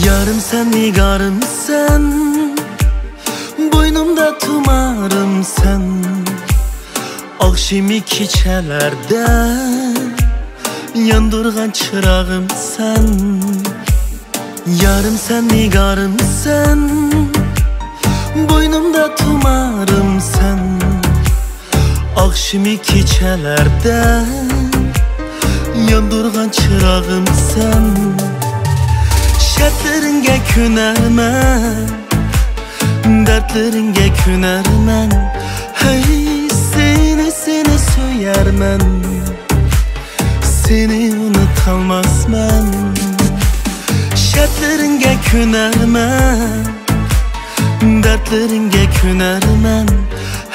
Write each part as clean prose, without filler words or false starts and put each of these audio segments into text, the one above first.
Yarım sen nigarım sen, boynumda tumarım sen. Akşimi keçelerde yandırgan çırağım sen. Yarım sen nigarım sen, boynumda tumarım sen. Akşimi keçelerde yandırgan çırağım sen. Şərtləringə künərmən, dərdləringə künərmən. Hey, seni söyərmən, seni unutalmaz mən. Şərtləringə künərmən, dərdləringə künərmən.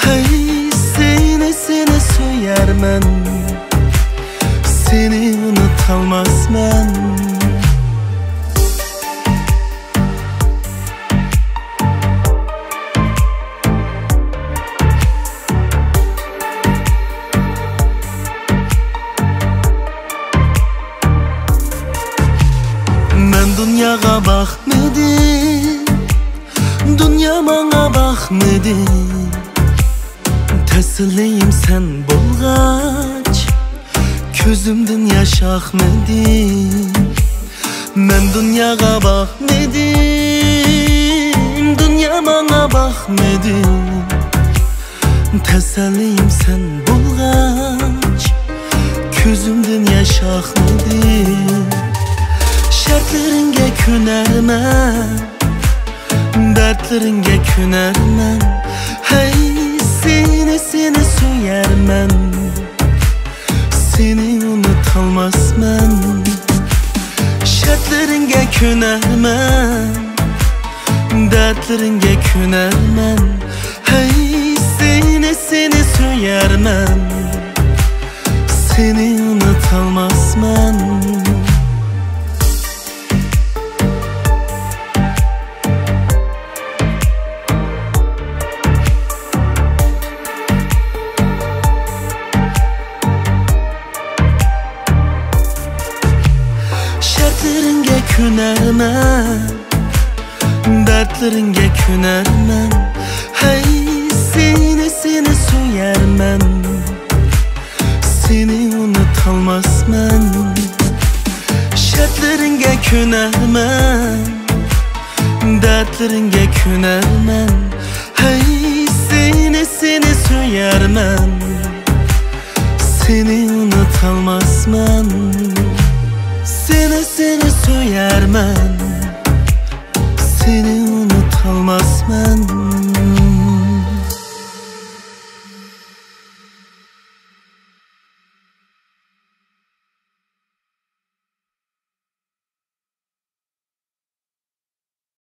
Hey, seni söyərmən, seni unutalmaz mən. Dünyaya bakmadı, dünya bana bakmadı. Teselliyim sen bolgaç, közümden yaş akmadı. Ben dünyaya bakmadım, dünya bana bakmadı. Teselliyim sen bolgaç, közümden yaş akmadı. Şərtləringə künərmən, dərdləringə künərmən. Hey, seni söyərmən, seni unutalmaz mən. Şərtləringə künərmən, dərdləringə künərmən. Hey, seni söyərmən, seni unutalmaz mən. Şərtləringə künərmən, dərdləringə künərmən. Hey, seni söyərmən, seni unutalmaz mən. Şərtləringə künərmən, dərdləringə künərmən. Hey, seni söyərmən, seni unutalmaz mən. Seni söyərmən, seni unutalmaz mən.